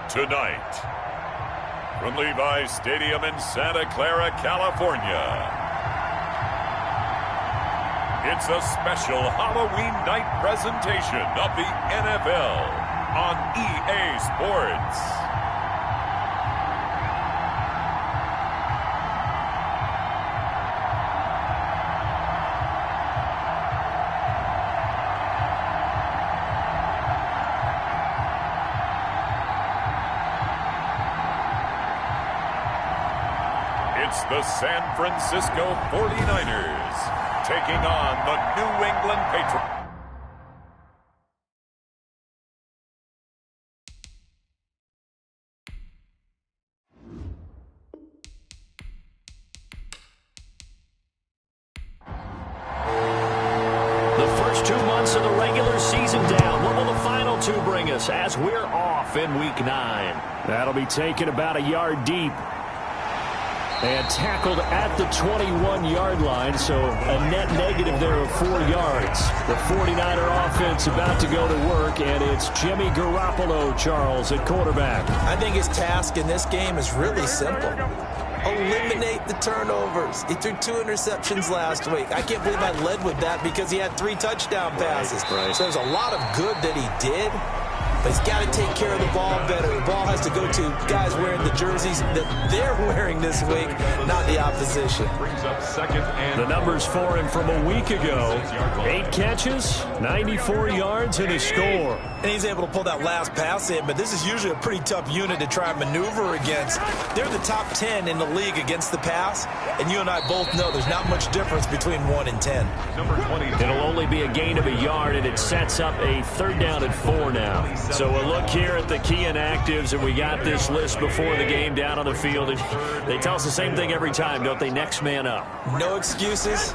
Tonight, from Levi's Stadium in Santa Clara, California, it's a special Halloween night presentation of the NFL on EA Sports. It's the San Francisco 49ers taking on the New England Patriots. The first 2 months of the regular season down. What will the final two bring us as we're off in Week 9? That'll be taken about a yard deep. And tackled at the 21-yard line, so a net negative there of 4 yards. The 49er offense about to go to work, and it's Jimmy Garoppolo, Charles, at quarterback. I think his task in this game is really simple. Eliminate the turnovers. He threw 2 interceptions last week. I can't believe I led with that because he had 3 touchdown passes. Right. So there's a lot of good that he did. But he's got to take care of the ball better. The ball has to go to guys wearing the jerseys that they're wearing this week, not the opposition. The numbers for him from a week ago: 8 catches, 94 yards, and a score. And he's able to pull that last pass in, but this is usually a pretty tough unit to try and maneuver against. They're the top 10 in the league against the pass, and you and I both know there's not much difference between 1 and 10. It'll only be a gain of a yard, and it sets up a 3rd down and 4 now. So we'll look here at the key inactives, and we got this list before the game down on the field. And they tell us the same thing every time, don't they? Next man up. No excuses.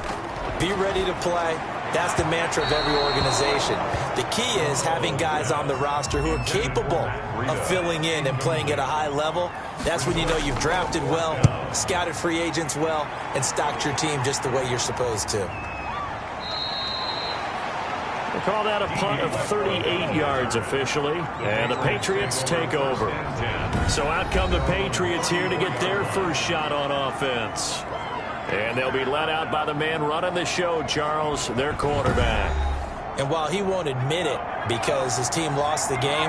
Be ready to play. That's the mantra of every organization. The key is having guys on the roster who are capable of filling in and playing at a high level. That's when you know you've drafted well, scouted free agents well, and stocked your team just the way you're supposed to. They call that a punt of 38 yards officially, and the Patriots take over. So out come the Patriots here to get their first shot on offense. And they'll be let out by the man running the show, Charles, their quarterback. And while he won't admit it because his team lost the game,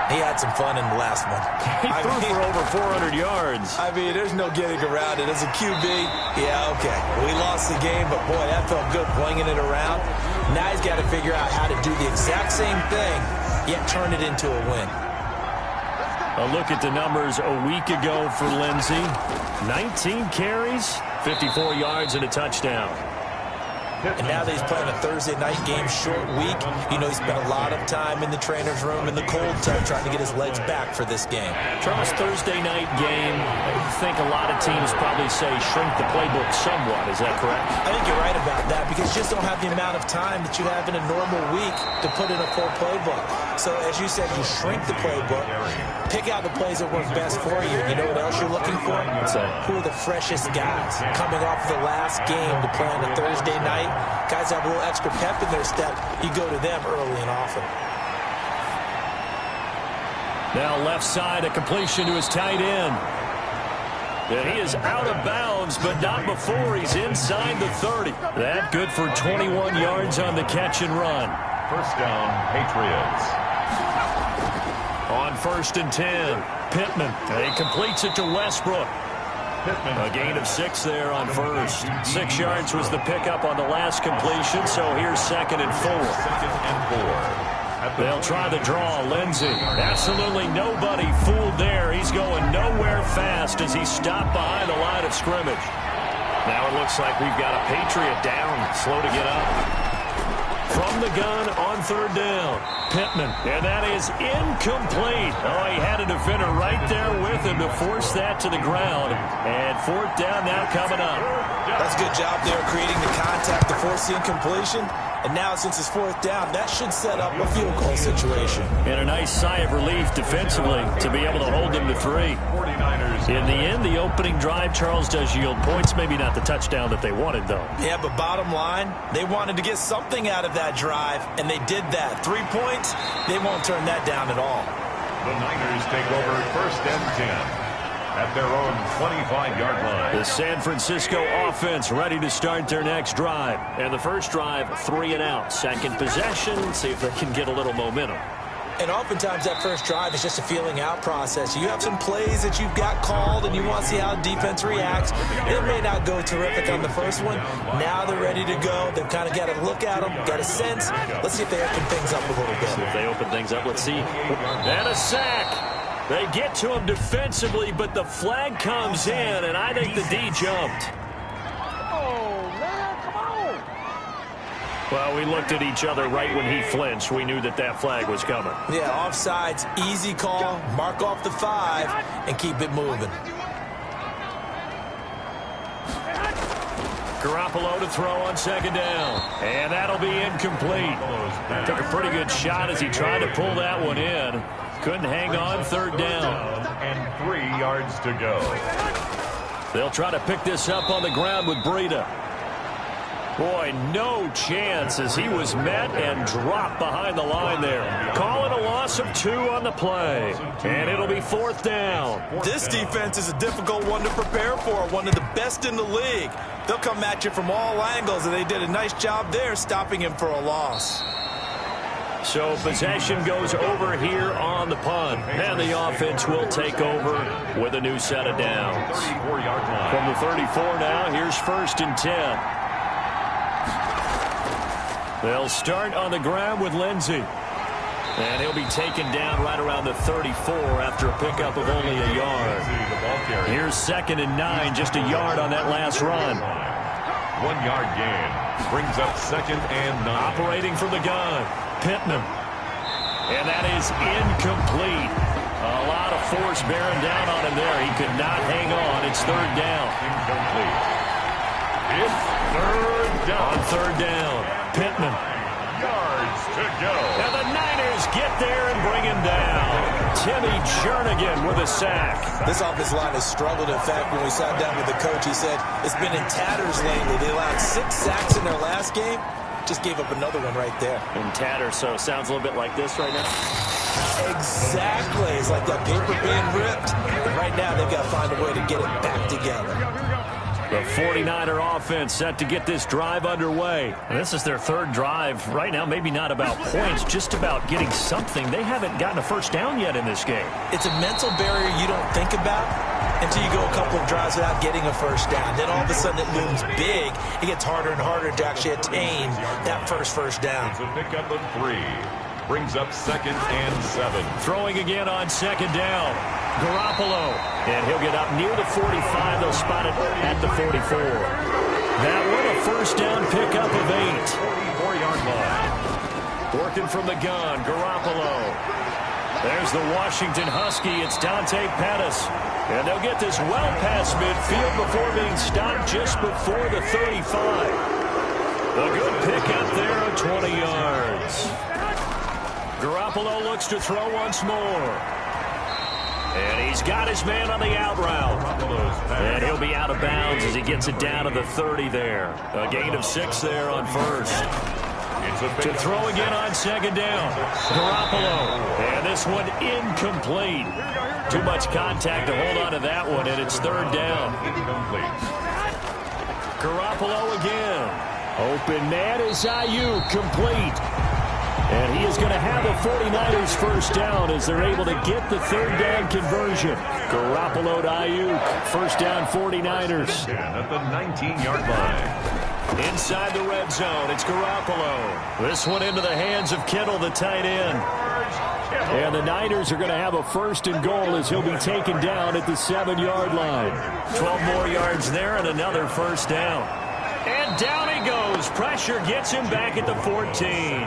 he had some fun in the last one. He threw for over 400 yards. I mean, there's no getting around it. As a QB, yeah, okay. We lost the game, but boy, that felt good flinging it around. Now he's got to figure out how to do the exact same thing, yet turn it into a win. A look at the numbers a week ago for Lindsey. 19 carries, 54 yards, and a touchdown. And now that he's playing a Thursday night game, short week, you know he spent a lot of time in the trainer's room in the cold tub trying to get his legs back for this game. Charles, Thursday night game, I think a lot of teams probably say shrink the playbook somewhat. Is that correct? I think you're right about that because you just don't have the amount of time that you have in a normal week to put in a full playbook. So as you said, you shrink the playbook, pick out the plays that work best for you. You know what else you're looking for? What's that? Who are the freshest guys coming off of the last game to play on a Thursday night? Guys have a little extra pep in their step. You go to them early and often. Now left side, a completion to his tight end. And he is out of bounds, but not before he's inside the 30. That good for 21 yards on the catch and run. First down, Patriots. On 1st and 10, Pittman. He completes it to Westbrook. A gain of 6 there on first. 6 yards was the pickup on the last completion, so here's 2nd and 4. They'll try the draw. Lindsey. Absolutely nobody fooled there. He's going nowhere fast as he stopped behind the line of scrimmage. Now it looks like we've got a Patriot down, slow to get up. From the gun on 3rd down, Pittman, and that is incomplete. Oh, he had a defender right there with him to force that to the ground. And 4th down now coming up. That's a good job there creating the contact to force the incompletion. And now since it's 4th down, that should set up a field goal situation. And a nice sigh of relief defensively to be able to hold them to 3. In the end, the opening drive, Charles, does yield points. Maybe not the touchdown that they wanted, though. Yeah, but bottom line, they wanted to get something out of that drive, and they did that. 3 points, they won't turn that down at all. The Niners take over 1st and 10 at their own 25-yard line. The San Francisco offense ready to start their next drive. And the first drive, 3 and out. Second possession, see if they can get a little momentum. And oftentimes that first drive is just a feeling out process. You have some plays that you've got called and you want to see how defense reacts. It may not go terrific on the first one. Now they're ready to go. They've kind of got to look at them, got a sense. Let's see if they open things up a little bit. See if they open things up. Let's see. And a sack. They get to him defensively, but the flag comes in, and I think the D jumped. Oh, man, come on. Well, we looked at each other right when he flinched. We knew that that flag was coming. Yeah, offsides, easy call, mark off the 5, and keep it moving. Garoppolo to throw on 2nd down, and that'll be incomplete. Took a pretty good shot as he tried to pull that one in. Couldn't hang on. 3rd down. And 3 yards to go. They'll try to pick this up on the ground with Breida. Boy, no chance as he was met and dropped behind the line there. Calling a loss of 2 on the play. And it'll be 4th down. This defense is a difficult one to prepare for, one of the best in the league. They'll come at you from all angles, and they did a nice job there stopping him for a loss. So possession goes over here on the punt. And the offense will take over with a new set of downs. 34-yard line. From the 34 now, here's 1st and 10. They'll start on the ground with Lindsey. And he'll be taken down right around the 34 after a pickup of only a yard. Here's 2nd and 9, just a yard on that last run. 1-yard gain. Brings up 2nd and 9. Operating from the gun. Pittman. And that is incomplete. A lot of force bearing down on him there. He could not hang on. It's 3rd down. Incomplete. It's 3rd down. On 3rd down, Pittman. Yards to go. And the Niners get there and bring him down. Timmy Jernigan with a sack. This offensive line has struggled. In fact, when we sat down with the coach, he said it's been in tatters lately. They allowed 6 sacks in their last game. Just gave up another one right there. In tatters, so it sounds a little bit like this right now. Exactly. It's like that paper being ripped. But right now, they've got to find a way to get it back together. The 49er offense set to get this drive underway. And this is their 3rd drive. Right now, maybe not about points, just about getting something. They haven't gotten a first down yet in this game. It's a mental barrier you don't think about until you go a couple of drives without getting a first down. Then all of a sudden it looms big. It gets harder and harder to actually attain that first down. It's a pickup of 3. Brings up 2nd and 7. Throwing again on 2nd down. Garoppolo. And he'll get up near the 45. They'll spot it at the 44. That one a first down pickup of 8. 44-yard line. Working from the gun. Garoppolo. There's the Washington Husky. It's Dante Pettis. And they'll get this well past midfield before being stopped just before the 35. A good pickup there of 20 yards. Garoppolo looks to throw once more. And he's got his man on the out route. And he'll be out of bounds as he gets it down to the 30 there. A gain of 6 there on 1st. To throw again on 2nd down. Garoppolo. And this one incomplete. Too much contact to hold on to that one, and it's 3rd down. Garoppolo again. Open man is Ayuk, complete. And he is going to have a 49ers first down as they're able to get the 3rd down conversion. Garoppolo to Ayuk. First down 49ers. At the 19-yard line. Inside the red zone, it's Garoppolo. This one into the hands of Kittle, the tight end. And the Niners are going to have a 1st and goal as he'll be taken down at the 7-yard line. 12 more yards there and another first down. And down he goes. Pressure gets him back at the 14.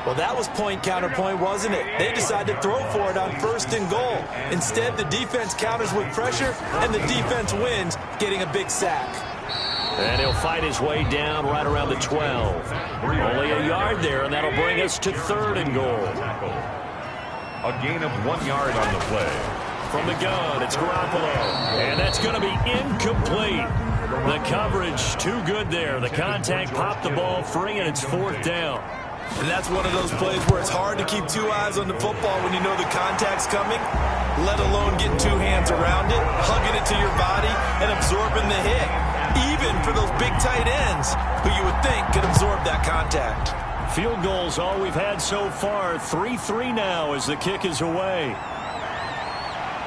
Well, that was point counterpoint, wasn't it? They decided to throw for it on 1st and goal. Instead, the defense counters with pressure, and the defense wins, getting a big sack. And he'll fight his way down right around the 12. Only a yard there, and that'll bring us to 3rd and goal. A gain of 1 yard on the play. From the gun, it's Garoppolo. And that's going to be incomplete. The coverage too good there. The contact popped the ball free, and it's 4th down. And that's one of those plays where it's hard to keep two eyes on the football when you know the contact's coming, let alone getting two hands around it, hugging it to your body, and absorbing the hit. Even for those big tight ends who you would think could absorb that contact. Field goals all we've had so far. 3-3 now as the kick is away.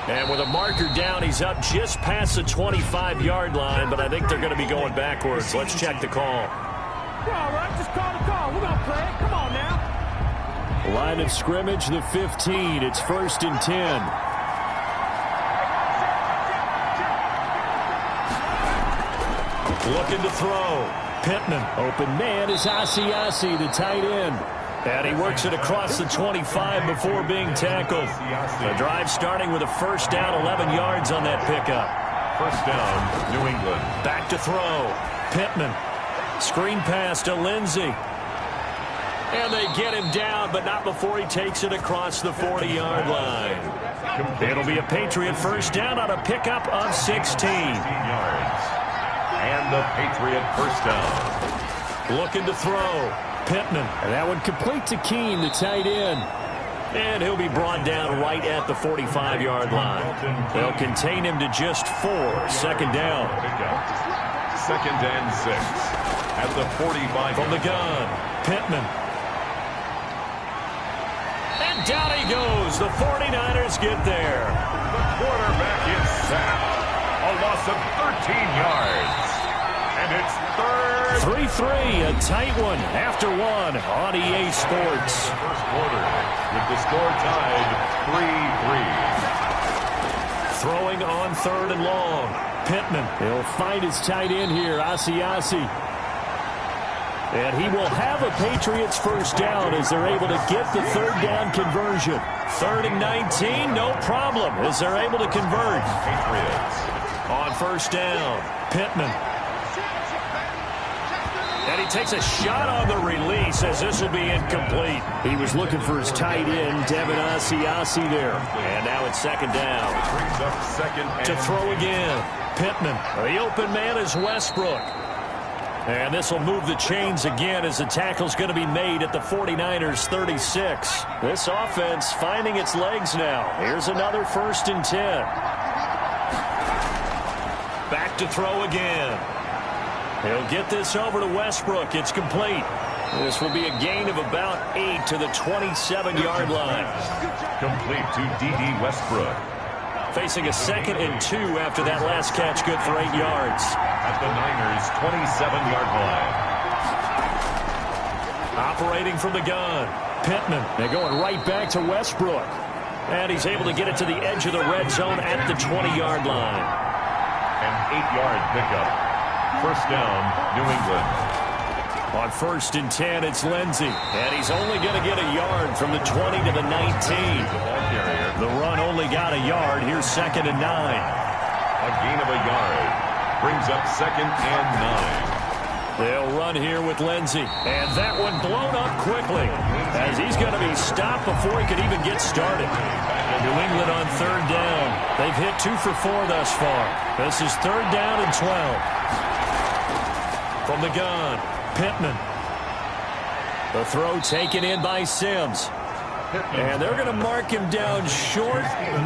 And with a marker down, he's up just past the 25-yard line, but I think they're going to be going backwards. Let's check the call. All right, just call the call. We're going to play it. Come on now. Line of scrimmage, the 15. It's 1st and 10. Looking to throw. Pittman. Open man is Asiasi, the tight end. And he works it across the 25 before being tackled. The drive starting with a first down, 11 yards on that pickup. First down, New England. Back to throw. Pittman. Screen pass to Lindsey. And they get him down, but not before he takes it across the 40-yard line. It'll be a Patriot first down on a pickup of 16. Yards. And the Patriot first down. Looking to throw. Pittman. And that one complete to Keene, the tight end. And he'll be brought down right at the 45-yard line. They'll contain him to just 4. Second down. Second and 6. At the 45. From the gun, Pittman. And down he goes. The 49ers get there. The quarterback is sacked. A loss of 13 yards. And it's third. 3-3, a tight one after one on EA Sports. First quarter with the score tied 3-3. Throwing on 3rd and long. Pittman. He'll find his tight end here, Asiasi. And he will have a Patriots first down as they're able to get the 3rd down conversion. 3rd and 19, no problem as they're able to convert. Patriots. On first down, Pittman. And he takes a shot on the release as this will be incomplete. He was looking for his tight end, Devin Asiasi there. And now it's second down. Brings up second and To throw again, Pittman. The open man is Westbrook. And this will move the chains again as the tackle's going to be made at the 49ers 36. This offense finding its legs now. Here's another 1st and 10. Back to throw again. He'll get this over to Westbrook. It's complete. This will be a gain of about 8 to the 27-yard line. complete to D.D. Westbrook. Facing a 2nd and 2 after that last catch, good for 8 yards. At the Niners' 27-yard line. Operating from the gun, Pittman. They're going right back to Westbrook. And he's able to get it to the edge of the red zone at the 20-yard line. An 8-yard pickup. First down, New England. On 1st and 10, it's Lindsey. And he's only going to get a yard from the 20 to the 19. The run only got a yard. Here's 2nd and 9. A gain of a yard. Brings up 2nd and 9. They'll run here with Lindsey. And that one blown up quickly as he's going to be stopped before he could even get started. New England on 3rd down. They've hit 2 for 4 thus far. This is 3rd down and 12. From the gun, Pittman. The throw taken in by Sims. And they're going to mark him down short,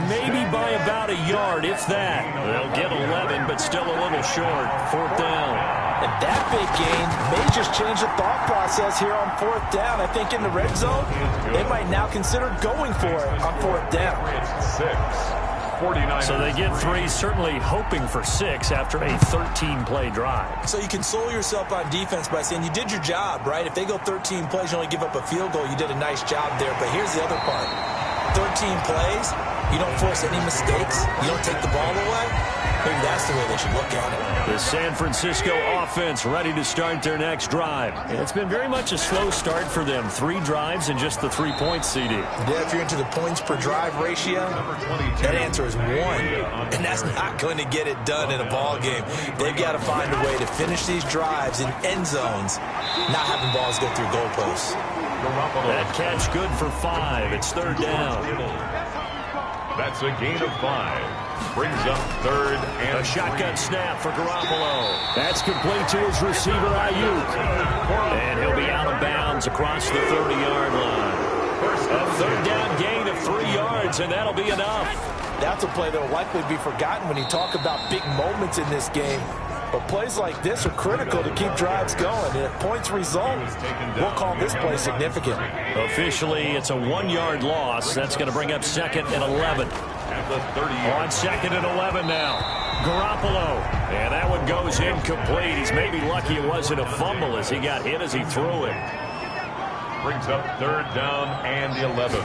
maybe by about a yard, if that. They'll get 11, but still a little short. 4th down. And that big gain may just change the thought process here on 4th down. I think in the red zone, they might now consider going for it on 4th down. 49. So they get 3, certainly hoping for 6 after a 13-play drive. So you console yourself on defense by saying you did your job, right? If they go 13 plays, you only give up a field goal, you did a nice job there. But here's the other part. 13 plays, you don't force any mistakes, you don't take the ball away. Maybe that's the way they should look at it. The San Francisco offense ready to start their next drive. It's been very much a slow start for them. 3 drives and just the 3 points, CD. Yeah, if you're into the points per drive ratio, that answer is 1. And that's not going to get it done in a ball game. They've got to find a way to finish these drives in end zones, not having balls go through goalposts. That catch good for 5. It's 3rd down. That's a gain of 5. Brings up third and a shotgun snap for Garoppolo. That's complete to his receiver, Ayuk. And he'll be out of bounds across the 30-yard line. A third down gain of 3 yards, and that'll be enough. That's a play that will likely be forgotten when you talk about big moments in this game. But plays like this are critical to keep drives going. And if points result, we'll call this play significant. Officially, it's a 1-yard loss. That's going to bring up 2nd and 11. On 2nd and 11 now. Garoppolo. And that one goes incomplete. He's maybe lucky it wasn't a fumble as he got hit as he threw it. Brings up third down and 11.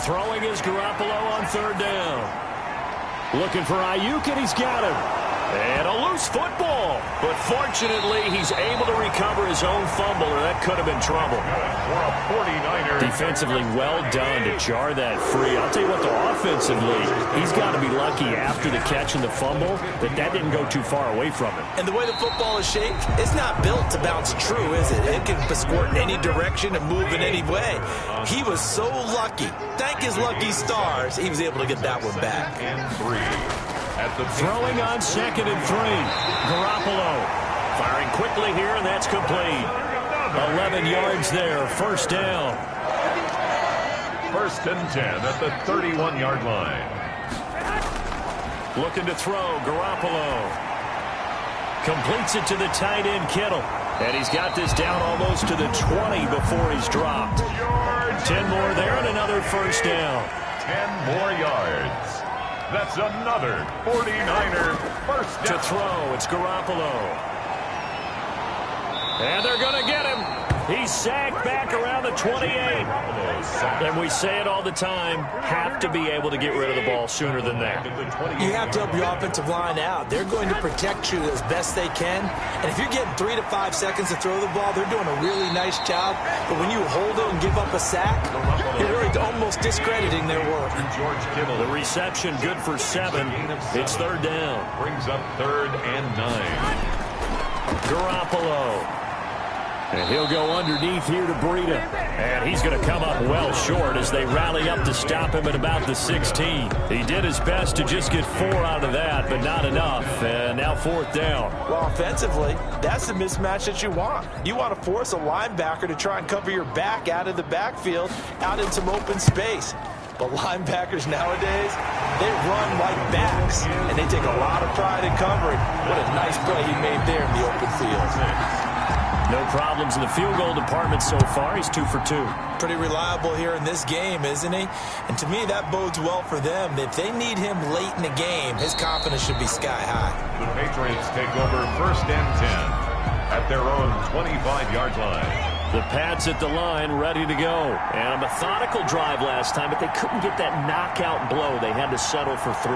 Throwing is Garoppolo on 3rd down. Looking for Ayuk, and he's got him. And a loose football. But fortunately, he's able to recover his own fumble, or that could have been trouble. For a 49er. Defensively well done to jar that free. I'll tell you what, though, offensively, he's got to be lucky after the catch and the fumble that didn't go too far away from him. And the way the football is shaped, it's not built to bounce true, is it? It can squirt in any direction and move in any way. He was so lucky. Thank his lucky stars, he was able to get that one back. And 3. Throwing on 2nd and 3. Garoppolo firing quickly here, and that's complete. 11 yards there, 1st down. 1st and 10 at the 31-yard line. Looking to throw, Garoppolo. Completes it to the tight end, Kittle. And he's got this down almost to the 20 before he's dropped. 10 more there and another 1st down. 10 more yards. That's another 49er first down. To throw, it's Garoppolo. And they're going to get him. He's sacked back around the 28. And we say it all the time, have to be able to get rid of the ball sooner than that. You have to help your offensive line out. They're going to protect you as best they can. And if you're getting 3 to 5 seconds to throw the ball, they're doing a really nice job. But when you hold it and give up a sack, you're really almost discrediting their work. The reception good for 7. It's 3rd down. Brings up 3rd and 9. Garoppolo. And he'll go underneath here to Breida. And he's going to come up well short as they rally up to stop him at about the 16. He did his best to just get 4 out of that, but not enough. And now 4th down. Well, offensively, that's the mismatch that you want. You want to force a linebacker to try and cover your back out of the backfield, out in some open space. But linebackers nowadays, they run like backs, and they take a lot of pride in covering. What a nice play he made there in the open field. No problems in the field goal department so far. He's 2 for 2. Pretty reliable here in this game, isn't he? And to me, that bodes well for them. If they need him late in the game, his confidence should be sky high. The Patriots take over 1st and 10 at their own 25-yard line. The Pats at the line, ready to go. And a methodical drive last time, but they couldn't get that knockout blow. They had to settle for 3.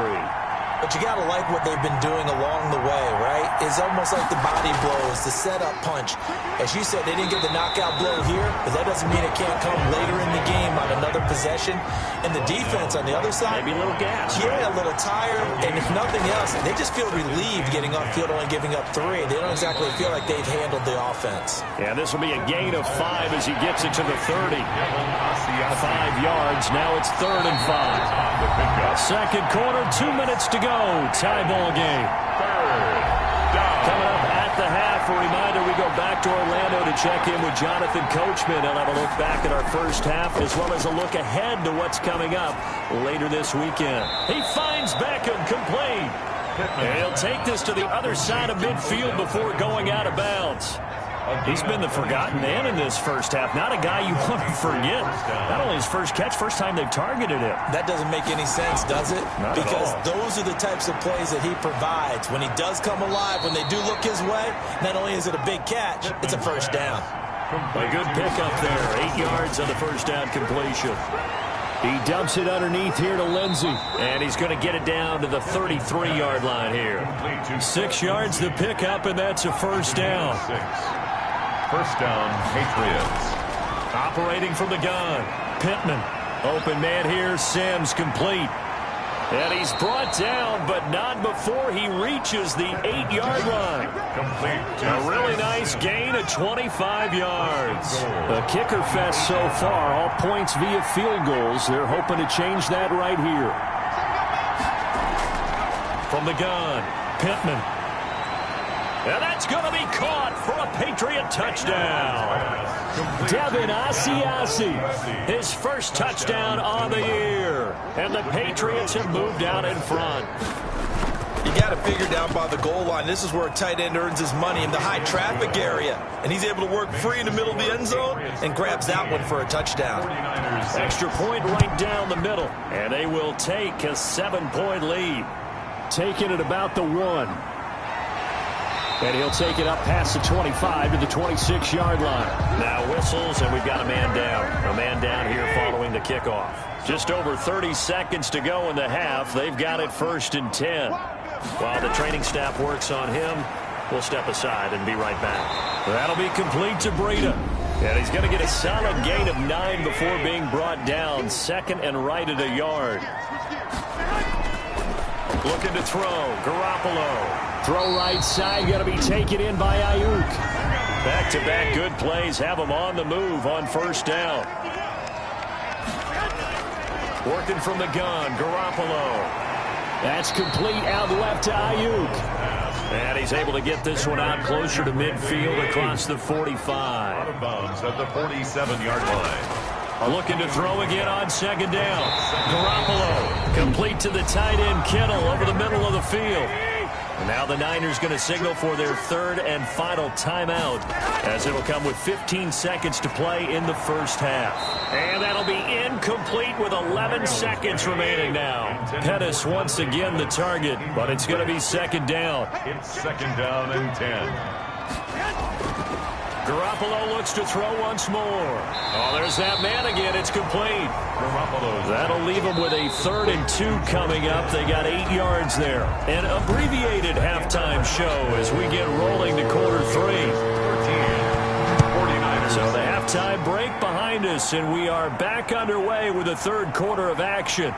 But you got to like what they've been doing along the way, right? It's almost like the body blows, the setup punch. As you said, they didn't get the knockout blow here, but that doesn't mean it can't come later in the game on another possession. And the defense on the other side, maybe a little gas. Yeah, a little tired. And if nothing else, they just feel relieved getting off field, only giving up 3. They don't exactly feel like they've handled the offense. Yeah, this will be a gain of 5 as he gets it to the 30. 5 yards. Now it's 3rd and 5. 2nd quarter, 2 minutes to go. Tie ball game. 3rd down. Coming up at the half, a reminder we go back to Orlando to check in with Jonathan Coachman. He'll have a look back at our first half as well as a look ahead to what's coming up later this weekend. He finds Beckham complete. And he'll take this to the other side of midfield before going out of bounds. He's been the forgotten man in this first half. Not a guy you want to forget. Not only his first catch, first time they've targeted him. That doesn't make any sense, does it? Not because at all. Those are the types of plays that he provides. When he does come alive, when they do look his way, not only is it a big catch, it's a first down. A good pickup there. 8 yards on the first down completion. He dumps it underneath here to Lindsey. And he's going to get it down to the 33-yard line here. 6 yards the pickup, and that's a first down. 1st down, Patriots. Operating from the gun. Pittman. Open man here. Sims complete. And he's brought down, but not before he reaches the 8-yard line. Complete. A really nice gain of 25 yards. A kicker fest so far. All points via field goals. They're hoping to change that right here. From the gun, Pittman. And that's going to be caught for a Patriot touchdown. Devin Asiasi, his first touchdown on the year. And the Patriots have moved out in front. You got to figure down by the goal line. This is where a tight end earns his money in the high traffic area. And he's able to work free in the middle of the end zone and grabs that one for a touchdown. Extra point right down the middle. And they will take a 7-point lead. Taking it about the 1. And he'll take it up past the 25 to the 26-yard line. Now whistles, and we've got a man down. A man down here following the kickoff. Just over 30 seconds to go in the half. They've got it 1st and 10. While the training staff works on him, we'll step aside and be right back. That'll be complete to Breida. And he's going to get a solid gain of 9 before being brought down. 2nd and right at a yard. Looking to throw. Garoppolo. Throw right side, going to be taken in by Ayuk. Back-to-back good plays have him on the move on 1st down. Working from the gun, Garoppolo. That's complete out left to Ayuk. And he's able to get this one out closer to midfield across the 45. Out of bounds at the 47-yard line. Looking to throw again on 2nd down. Garoppolo complete to the tight end Kittle over the middle of the field. And now the Niners going to signal for their 3rd and final timeout as it'll come with 15 seconds to play in the 1st half. And that'll be incomplete with 11 seconds remaining now. Pettis once again the target, but it's going to be 2nd down. It's 2nd down and 10. Garoppolo looks to throw once more. Oh, there's that man again. It's complete. Garoppolo. That'll leave them with a 3rd and 2 coming up. They got 8 yards there. An abbreviated halftime show as we get rolling to quarter 3. 49ers. So the halftime break behind us, and we are back underway with the 3rd quarter of action.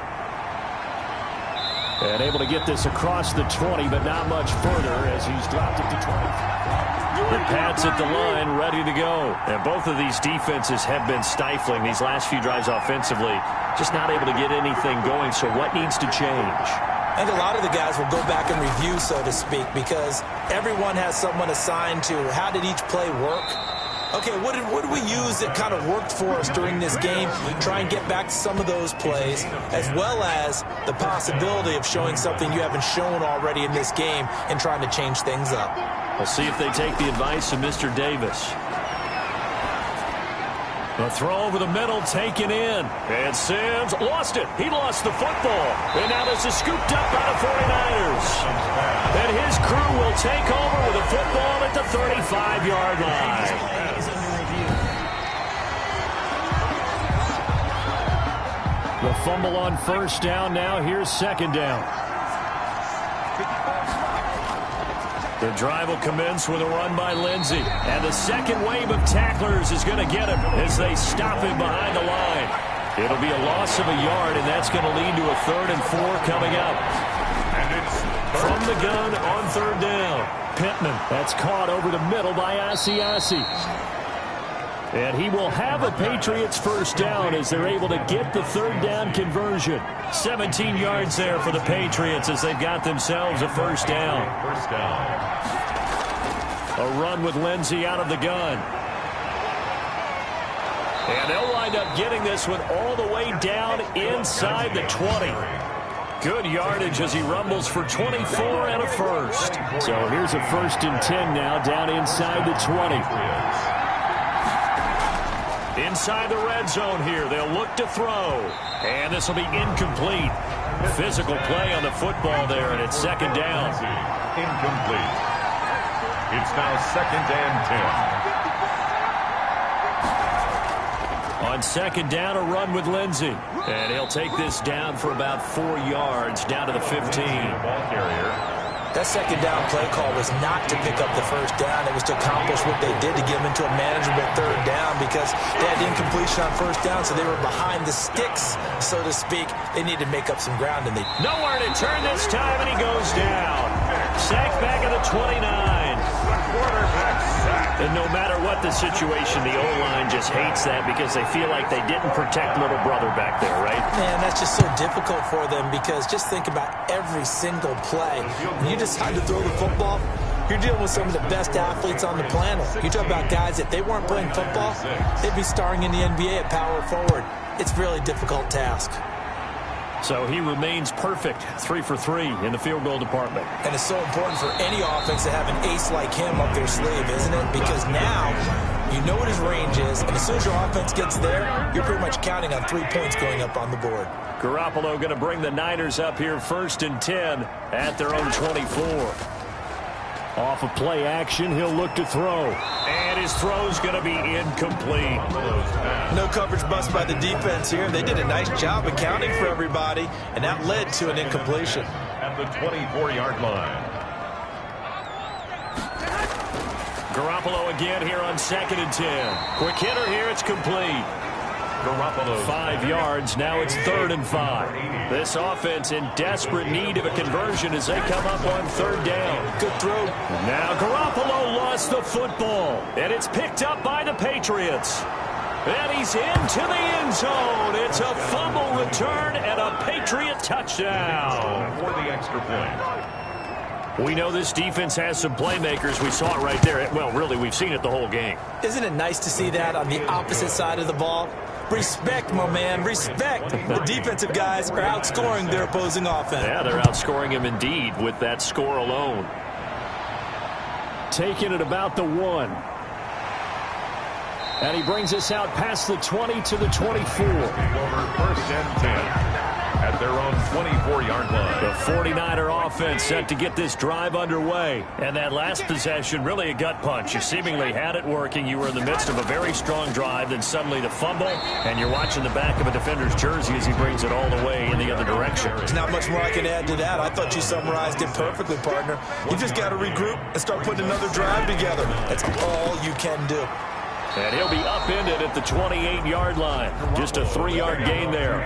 And able to get this across the 20, but not much further as he's dropped it to 20. The Pats at the line, ready to go. And both of these defenses have been stifling these last few drives offensively. Just not able to get anything going, so what needs to change? I think a lot of the guys will go back and review, so to speak, because everyone has someone assigned to how did each play work. Okay, what did we use that kind of worked for us during this game? Try and get back to some of those plays, as well as the possibility of showing something you haven't shown already in this game and trying to change things up. We'll see if they take the advice of Mr. Davis. The throw over the middle taken in. And Sims lost it. He lost the football. And now this is scooped up by the 49ers. And his crew will take over with a football at the 35-yard line. The fumble on 1st down. Now here's 2nd down. The drive will commence with a run by Lindsey. And the second wave of tacklers is going to get him as they stop him behind the line. It'll be a loss of a yard, and that's going to lead to a 3rd and 4 coming up. And it's From the gun on 3rd down. Pittman. That's caught over the middle by Asiasi. And he will have a Patriots 1st down as they're able to get the 3rd down conversion. 17 yards there for the Patriots as they've got themselves a 1st down. 1st down. A run with Lindsey out of the gun. And they'll wind up getting this one all the way down inside the 20. Good yardage as he rumbles for 24 and a 1st. So here's a 1st and 10 now down inside the 20. Inside the red zone here, they'll look to throw. And this will be incomplete. Physical play on the football there, and it's 2nd down. Incomplete. It's now 2nd and 10. On 2nd down, a run with Lindsey. And he'll take this down for about 4 yards, down to the 15. Ball carrier. That 2nd down play call was not to pick up the 1st down. It was to accomplish what they did to get them into a manageable 3rd down because they had incompletion on 1st down, so they were behind the sticks, so to speak. They needed to make up some ground, and they nowhere to turn this time, and he goes down. Sacked back at the 29. Quarterback sack. And no matter what the situation, the O-line just hates that because they feel like they didn't protect little brother back there, right? Man, that's just so difficult for them because just think about every single play. When you decide to throw the football, you're dealing with some of the best athletes on the planet. You talk about guys, if they weren't playing football, they'd be starring in the NBA at power forward. It's a really difficult task. So he remains perfect, 3 for 3 in the field goal department. And it's so important for any offense to have an ace like him up their sleeve, isn't it? Because now you know what his range is, and as soon as your offense gets there, you're pretty much counting on 3 points going up on the board. Garoppolo going to bring the Niners up here 1st and 10 at their own 24. Off of play action, he'll look to throw. And his throw's going to be incomplete. No coverage bust by the defense here. They did a nice job accounting for everybody, and that led to an incompletion. At the 24-yard line. Garoppolo again here on 2nd and 10. Quick hitter here, it's complete. Garoppolo. 5 yards, now it's 3rd and 5. This offense in desperate need of a conversion as they come up on 3rd down. Good throw. Now Garoppolo lost the football, and it's picked up by the Patriots. And he's into the end zone. It's a fumble return and a Patriot touchdown. For the extra point. We know this defense has some playmakers. We saw it right there. Well, really, we've seen it the whole game. Isn't it nice to see that on the opposite side of the ball? Respect, my man, respect. The defensive guys are outscoring their opposing offense. Yeah, they're outscoring him indeed with that score alone. Taking it about the 1. And he brings us out past the 20 to the 24. Over 1st and 10 at their own 24-yard line. The 49er offense set to get this drive underway. And that last possession, really a gut punch. You seemingly had it working. You were in the midst of a very strong drive. Then suddenly the fumble. And you're watching the back of a defender's jersey as he brings it all the way in the other direction. There's not much more I can add to that. I thought you summarized it perfectly, partner. You just got to regroup and start putting another drive together. That's all you can do. And he'll be upended at the 28-yard line. Just a 3-yard gain there.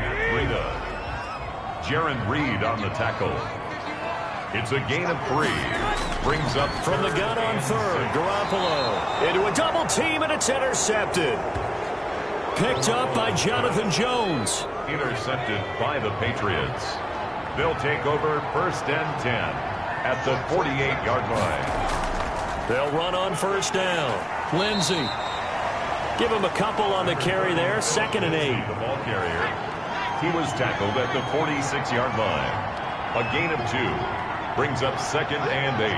Jaron Reed on the tackle. It's a gain of 3. Brings up from the gun on 3rd. Garoppolo into a double team, and it's intercepted. Picked up by Jonathan Jones. Intercepted by the Patriots. They'll take over 1st and 10 at the 48-yard line. They'll run on 1st down. Lindsey. Give him a couple on the carry there. 2nd and 8. The ball carrier. He was tackled at the 46-yard line. A gain of 2. Brings up 2nd and 8.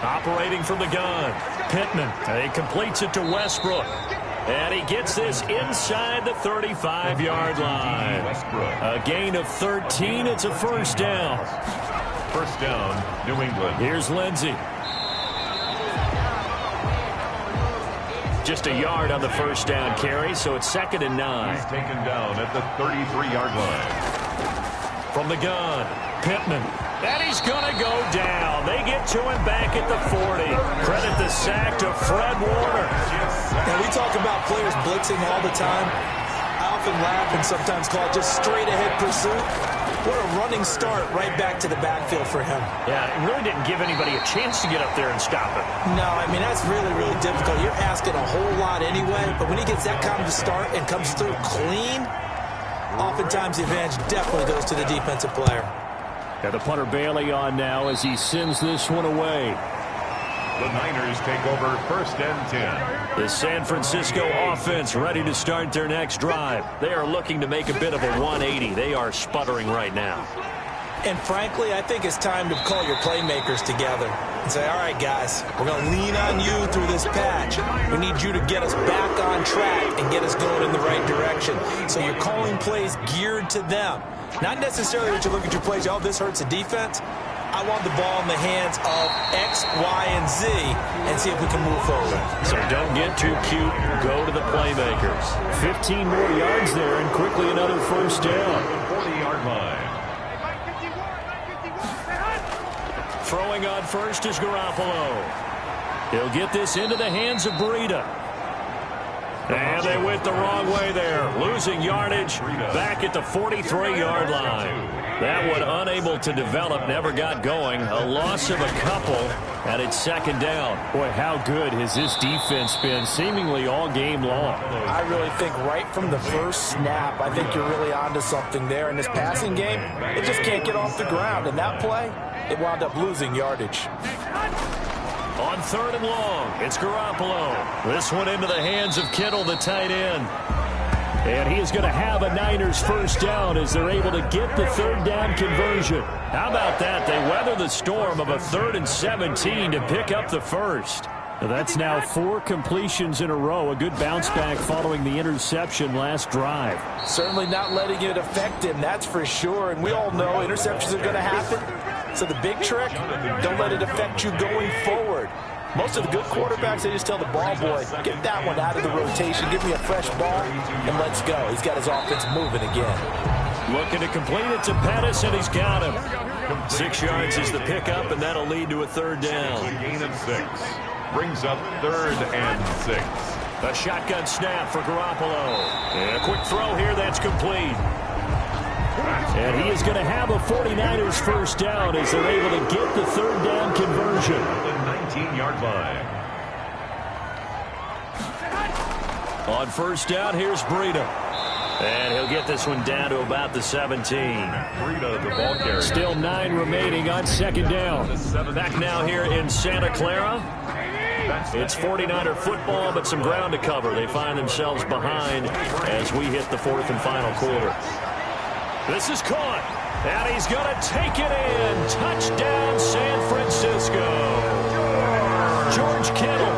Operating from the gun. Pittman. He completes it to Westbrook. And he gets this inside the 35-yard line. A gain of 13. It's a 1st down. 1st down, New England. Here's Lindsey. Just a yard on the 1st down carry, so it's 2nd and 9. He's taken down at the 33-yard line. From the gun, Pittman. And he's going to go down. They get to him back at the 40. Credit the sack to Fred Warner. And we talk about players blitzing all the time. I often laugh and sometimes call it just straight-ahead pursuit. What a running start right back to the backfield for him. Yeah, it really didn't give anybody a chance to get up there and stop him. No, I mean, that's really, really difficult. You're asking a whole lot anyway, but when he gets that kind of start and comes through clean, oftentimes the advantage definitely goes to the defensive player. Got the punter Bailey on now as he sends this one away. The Niners take over 1st and 10. The San Francisco offense ready to start their next drive. They are looking to make a bit of a 180. They are sputtering right now. And frankly, I think it's time to call your playmakers together and say, all right, guys, we're going to lean on you through this patch. We need you to get us back on track and get us going in the right direction. So you're calling plays geared to them. Not necessarily that you look at your plays, oh, this hurts the defense. I want the ball in the hands of X, Y, and Z and see if we can move forward. So don't get too cute. Go to the playmakers. 15 more yards there and quickly another 1st down. 40-yard line. Throwing on 1st is Garoppolo. He'll get this into the hands of Breida. And they went the wrong way there. Losing yardage back at the 43-yard line. That one unable to develop, never got going. A loss of a couple, and it's second down. Boy, how good has this defense been seemingly all game long? I really think right from the first snap, I think you're really onto something there. In this passing game, it just can't get off the ground. And that play, it wound up losing yardage. On 3rd and long, it's Garoppolo. This one into the hands of Kittle, the tight end. And he is going to have a Niners first down as they're able to get the 3rd down conversion. How about that? They weather the storm of a 3rd and 17 to pick up the first. That's now 4 completions in a row. A good bounce back following the interception last drive. Certainly not letting it affect him, that's for sure. And we all know interceptions are going to happen. So the big trick, don't let it affect you going forward. Most of the good quarterbacks, they just tell the ball boy, get that one out of the rotation, give me a fresh ball, and let's go. He's got his offense moving again. Looking to complete it to Pettis, and he's got him. 6 yards is the pickup, and that'll lead to a 3rd down. A gain of 6. Brings up 3rd and 6. A shotgun snap for Garoppolo. And a quick throw here, that's complete. And he is going to have a 49ers first down as they're able to get the 3rd down conversion. The 19-yard line. On first down, here's Breida. And he'll get this one down to about the 17. Breida, the ball carrier. Still 9 remaining on 2nd down. Back now here in Santa Clara. It's 49er football, but some ground to cover. They find themselves behind as we hit the 4th and final quarter. This is caught, and he's going to take it in. Touchdown, San Francisco. George Kittle,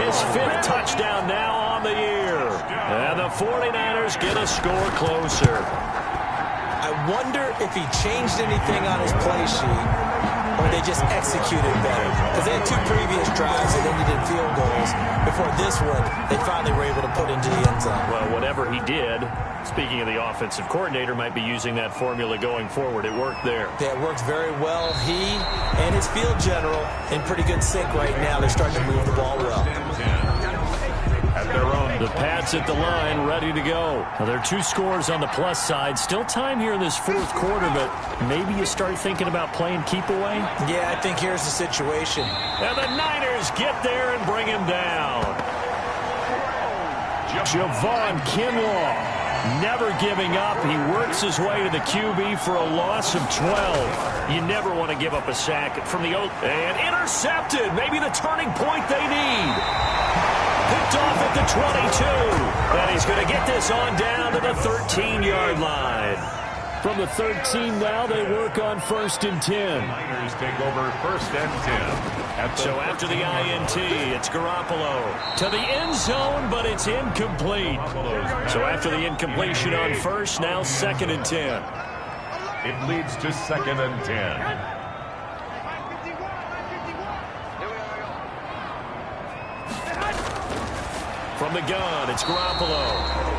his 5th touchdown now on the year. And the 49ers get a score closer. I wonder if he changed anything on his play sheet, or they just executed better. Because they had 2 previous drives that ended in field goals. Before this one, they finally were able to put into the end zone. Well, whatever he did, speaking of the offensive coordinator, might be using that formula going forward. It worked there. Yeah, it worked very well. He and his field general in pretty good sync right now. They're starting to move the ball well. At their own. The Pats at the line, ready to go. Now, there are 2 scores on the plus side. Still time here in this 4th quarter, but maybe you start thinking about playing keep away? Yeah, I think here's the situation. And the Niners get there and bring him down. Javon Kinlaw. Never giving up. He works his way to the QB for a loss of 12. You never want to give up a sack from the oak. And intercepted. Maybe the turning point they need. Picked off at the 22. And he's going to get this on down to the 13-yard line. From the 13 now, they work on 1st and 10. Niners take over 1st and 10. So after the INT, it's Garoppolo to the end zone, but it's incomplete. So after the incompletion on 1st, now 2nd and 10. It leads to 2nd and 10. From the gun, it's Garoppolo.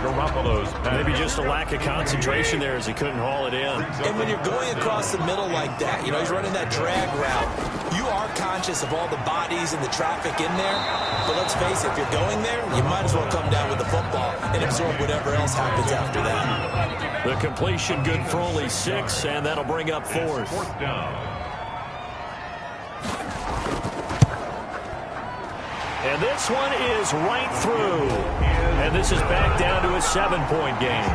Garoppolo's pass. Maybe just a lack of concentration there as he couldn't haul it in. And when you're going across the middle like that, you know, he's running that drag route, you are conscious of all the bodies and the traffic in there. But let's face it, if you're going there, you might as well come down with the football and absorb whatever else happens after that. The completion good for only 6, and that'll bring up 4th. 4th down. And this one is right through. And this is back down to a 7-point game.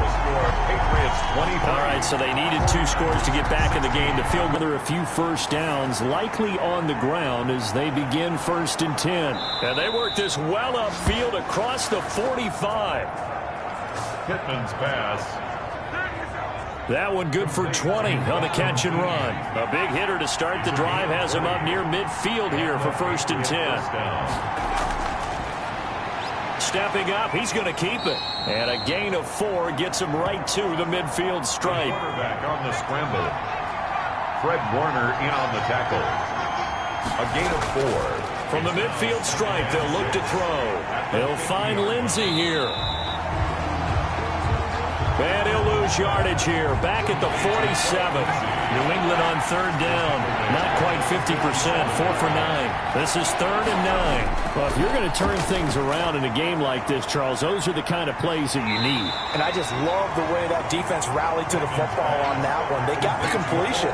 Patriots 23. All right, so they needed 2 scores to get back in the game to feel good. A few first downs, likely on the ground as they begin 1st and 10. And they work this well upfield across the 45. Pittman's pass. That one good for 20 on the catch and run. A big hitter to start the drive has him up near midfield here for 1st and 10. Stepping up, he's going to keep it. And a gain of 4 gets him right to the midfield stripe. Quarterback on the scramble. Fred Warner in on the tackle. A gain of 4. From the midfield stripe, they'll look to throw. They'll find Lindsey here. And he'll lose lose yardage here. Back at the 47. New England on third down. Not quite 50%. 4 for 9. This is 3rd and 9. Well, if you're going to turn things around in a game like this, Charles, those are the kind of plays that you need. And I just love the way that defense rallied to the football on that one. They got the completion,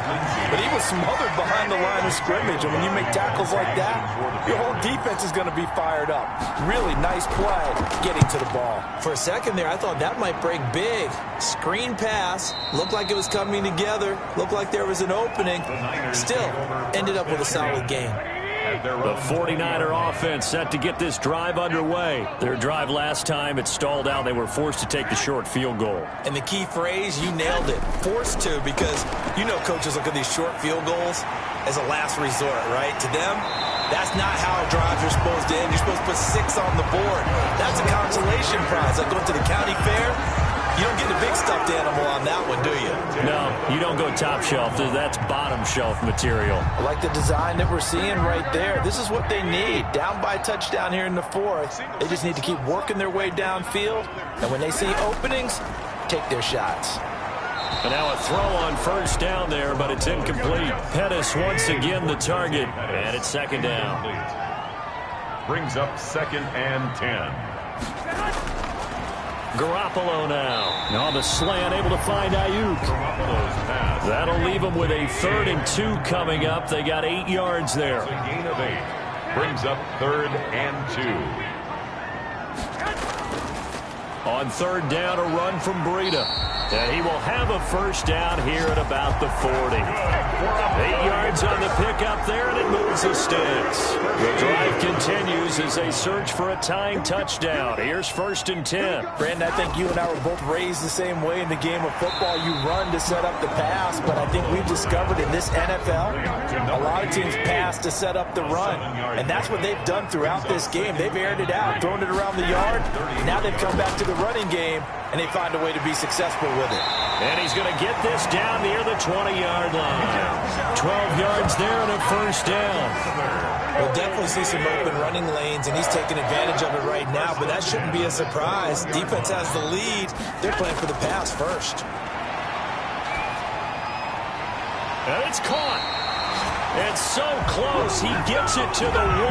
but he was smothered behind the line of scrimmage. And when you make tackles like that, your whole defense is going to be fired up. Really nice play getting to the ball. For a second there, I thought that might break big. Screen pass. Looked like it was coming together. Looked like there was an opening. Still ended up with a solid game. The 49er offense set to get this drive underway. Their drive last time, it stalled out. They were forced to take the short field goal. And the key phrase, you nailed it. Forced to, because you know coaches look at these short field goals as a last resort, right? To them, that's not how drives are supposed to end. You're supposed to put 6 on the board. That's a consolation prize. Like going to the county fair, you don't get the big stuffed animal on that one, do you? No, you don't go top shelf. That's bottom shelf material. I like the design that we're seeing right there. This is what they need. Down by a touchdown here in the 4th. They just need to keep working their way downfield. And when they see openings, take their shots. And now a throw on first down there, but it's incomplete. Pettis once again the target. And it's 2nd down. Brings up 2nd and 10. Garoppolo now. On the slant, able to find Ayuk. That'll leave them with a 3rd and 2 coming up. They got 8 yards there. A gain of 8. Brings up 3rd and 2. On 3rd down, a run from Breida. And he will have a first down here at about the 40. 8 yards on the pickup there, and it moves the sticks. The drive continues as they search for a tying touchdown. Here's 1st and 10. Brandon, I think you and I were both raised the same way in the game of football. You run to set up the pass, but I think we've discovered in this NFL, a lot of teams pass to set up the run. And that's what they've done throughout this game. They've aired it out, thrown it around the yard. Now they've come back to the running game, and they find a way to be successful with it. And he's going to get this down near the 20-yard line. 12 yards there and a first down. We'll definitely see some open running lanes, and he's taking advantage of it right now, but that shouldn't be a surprise. Defense has the lead. They're playing for the pass first. And it's caught. It's so close. He gets it to the 1.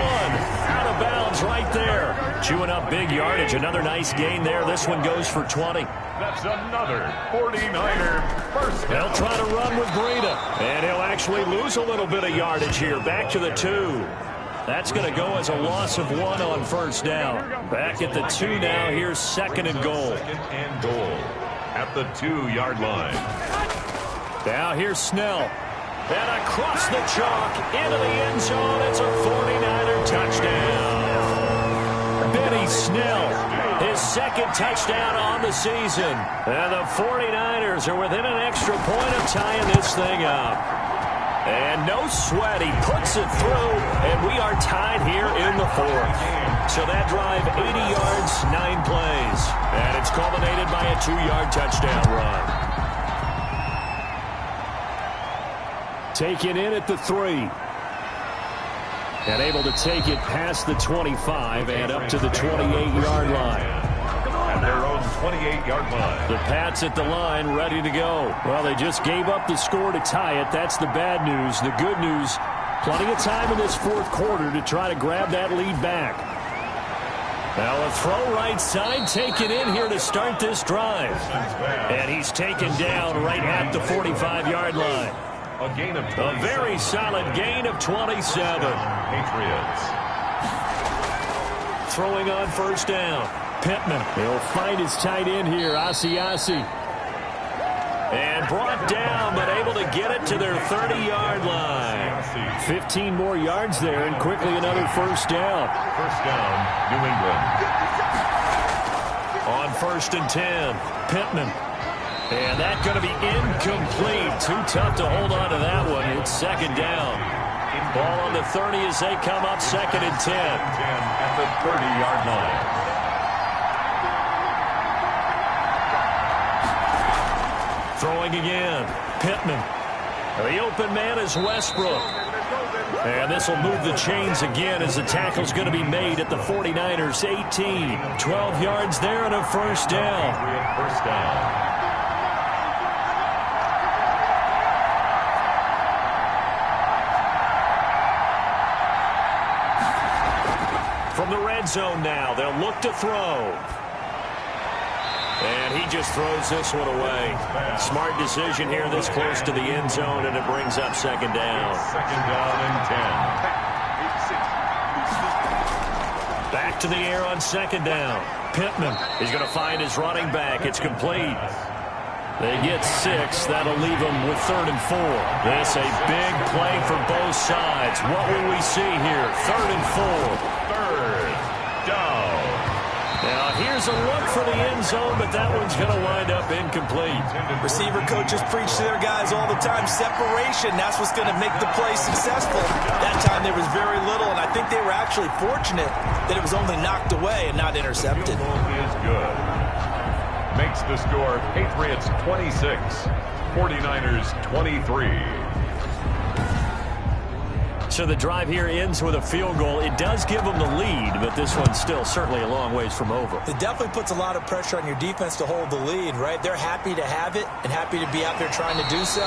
Out of bounds right there. Chewing up big yardage. Another nice gain there. This one goes for 20. That's another 49er first down. They'll try to run with Breida. And he'll actually lose a little bit of yardage here. Back to the 2. That's going to go as a loss of 1 on first down. Back at the 2 now. Here's 2nd and goal. 2nd and goal at the 2-yard line. Now here's Snell. And across the chalk into the end zone. It's a 49er touchdown. Benny Snell, his 2nd touchdown on the season. And the 49ers are within an extra point of tying this thing up. And no sweat. He puts it through, and we are tied here in the 4th. So that drive, 80 yards, 9 plays. And it's culminated by a 2-yard touchdown run. Taken in at the 3. And able to take it past the 25 and up to the 28-yard line. At their own 28-yard line. The Pats at the line, ready to go. Well, they just gave up the score to tie it. That's the bad news. The good news, plenty of time in this 4th quarter to try to grab that lead back. Now a throw right side taken in here to start this drive. And he's taken down right at the 45-yard line. A gain of 27. A very solid gain of 27. Patriots. Throwing on first down. Pittman. He'll find his tight end here, Asiasi. And brought down, but able to get it to their 30-yard line. 15 more yards there, and quickly another first down. First down, New England. On 1st and 10, Pittman. And that's going to be incomplete. Too tough to hold on to that one. It's 2nd down. Ball on the 30 as they come up 2nd and 10. At the 30-yard line. Throwing again. Pittman. The open man is Westbrook. And this will move the chains again as the tackle's going to be made at the 49ers 18. 12 yards there and a first down. First down. red zone now. They'll look to throw. And he just throws this one away. Smart decision here this close to the end zone, and it brings up second down. Second down and 10. Back to the air on second down. Pittman is going to find his running back. It's complete. They get 6. That'll leave them with 3rd and 4. This a big play for both sides. What will we see here? 3rd and 4. 3rd down. Now here's a look for the end zone, but that one's going to wind up incomplete. Receiver coaches preach to their guys all the time. Separation, that's what's going to make the play successful. That time there was very little, and I think they were actually fortunate that it was only knocked away and not intercepted. Is good. Makes the score Patriots 26, 49ers 23. So the drive here ends with a field goal. It does give them the lead, but this one's still certainly a long ways from over. It definitely puts a lot of pressure on your defense to hold the lead, right? They're happy to have it and happy to be out there trying to do so.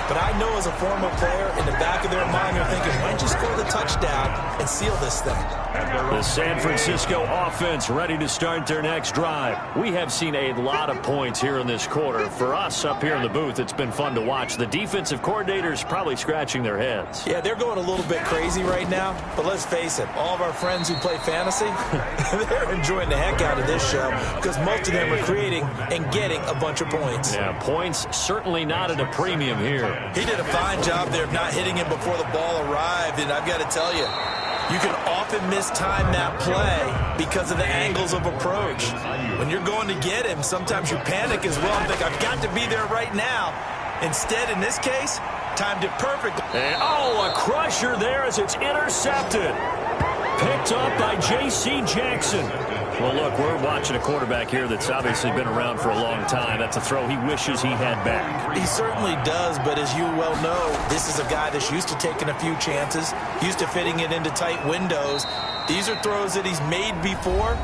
But I know as a former player, in the back of thetheir mind, they're thinking, why don't you score the touchdown and seal this thing? The San Francisco offense ready to start their next drive. We have seen a lot of points here in this quarter. For us up here in the booth, it's been fun to watch. The defensive coordinators probably scratching their heads. Yeah, they're going a little bit crazy right now, but let's face it, all of our friends who play fantasy, they're enjoying the heck out of this show because most of them are creating and getting a bunch of points. Yeah, points certainly not at a premium here. He did a fine job there of not hitting him before the ball arrived, and I've got to tell you, you can often mistime that play because of the angles of approach. When you're going to get him, sometimes you panic as well and think, I've got to be there right now. Instead, in this case, timed it perfectly. And, a crusher there as it's intercepted. Picked up by J.C. Jackson. Well, look, we're watching a quarterback here that's obviously been around for a long time. That's a throw he wishes he had back. He certainly does, but as you well know, this is a guy that's used to taking a few chances, used to fitting it into tight windows. These are throws that he's made before.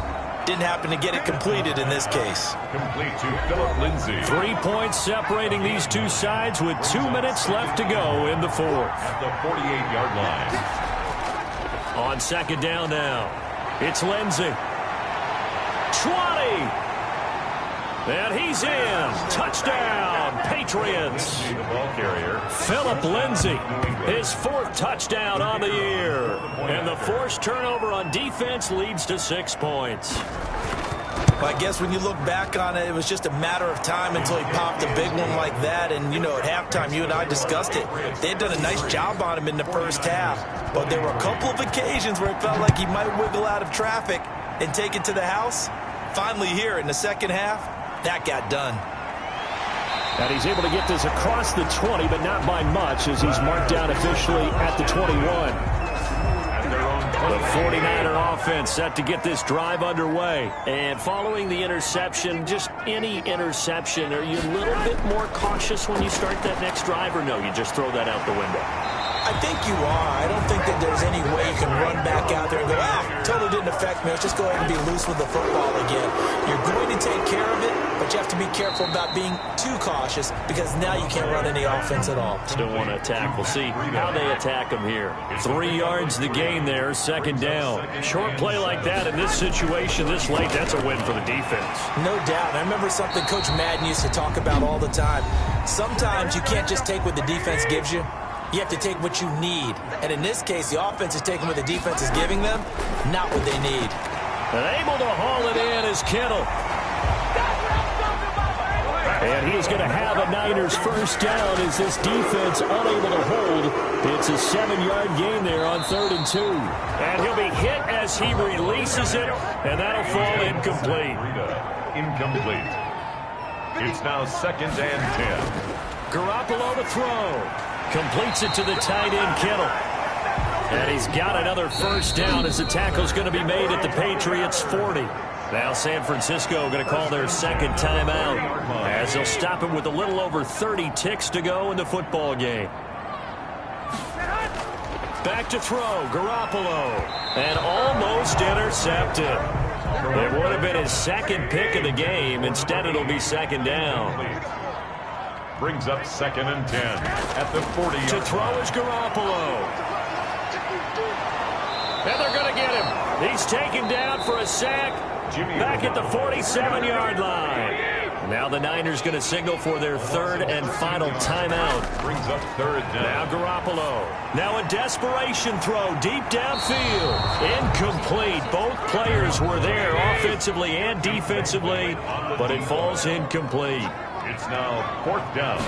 Didn't happen to get it completed in this case. Complete to Philip Lindsay. 3 points separating these two sides with 2 minutes left to go in the fourth. At the 48-yard line. On second down now, it's Lindsay. 20. And he's in. Touchdown, Patriots. The ball carrier. Philip Lindsay, his 4th touchdown on the year. And the forced turnover on defense leads to 6 points. Well, I guess when you look back on it, it was just a matter of time until he popped a big one like that. And, you know, at halftime, you and I discussed it. They had done a nice job on him in the first half. But there were a couple of occasions where it felt like he might wiggle out of traffic and take it to the house. Finally here in the second half, that got done. And he's able to get this across the 20, but not by much as he's marked down officially at the 21. The 49er offense set to get this drive underway. And following the interception, just any interception, are you a little bit more cautious when you start that next drive, or no, you just throw that out the window? I think you are. I don't think that there's any way you can run back out there and go, totally didn't affect me. Let's just go ahead and be loose with the football again. You're going to take care of it, but you have to be careful about being too cautious because now you can't run any offense at all. Still want to attack. We'll see how they attack them here. 3 yards the gain there, second down. Short play like that in this situation this late, that's a win for the defense. No doubt. I remember something Coach Madden used to talk about all the time. Sometimes you can't just take what the defense gives you. You have to take what you need. And in this case, the offense is taking what the defense is giving them, not what they need. And able to haul it in is Kittle. And he is going to have a Niners first down as this defense unable to hold. It's a 7-yard gain there on 3rd and 2. And he'll be hit as he releases it, and that'll fall incomplete. Incomplete. It's now 2nd and 10. Garoppolo to throw. Completes it to the tight end, Kittle. And he's got another first down as the tackle's going to be made at the Patriots' 40. Now San Francisco going to call their second timeout as they'll stop him with a little over 30 ticks to go in the football game. Back to throw, Garoppolo. And almost intercepted. It would have been his 2nd pick of the game. Instead, it'll be 2nd down. Brings up 2nd and 10 at the 40. To throw is Garoppolo. And they're going to get him. He's taken down for a sack back at the 47-yard line. Now the Niners going to signal for their third and final timeout. Brings up third down. Now Garoppolo. Now a desperation throw deep downfield. Incomplete. Both players were there offensively and defensively, but it falls incomplete. It's now fourth down.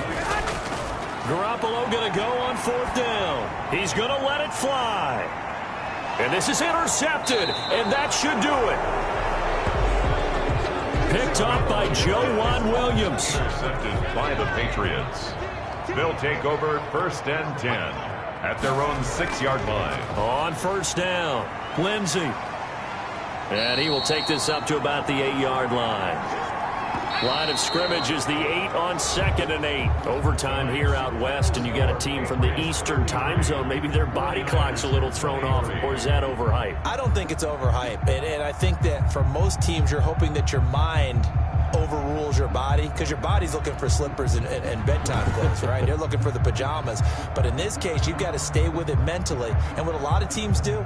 Garoppolo going to go on fourth down. He's going to let it fly. And this is intercepted, and that should do it. Picked off by Joejuan Williams. Intercepted by the Patriots. They'll take over first and 10 at their own 6-yard line. On first down, Lindsey. And he will take this up to about the 8-yard line. Line of scrimmage is the 8 on 2nd and 8. Overtime here out west, and you got a team from the Eastern time zone. Maybe their body clock's a little thrown off, or is that overhyped? I don't think it's overhyped, and I think that for most teams, you're hoping that your mind overrules your body, because your body's looking for slippers and bedtime clothes, right? You're looking for the pajamas. But in this case, you've got to stay with it mentally. And what a lot of teams do,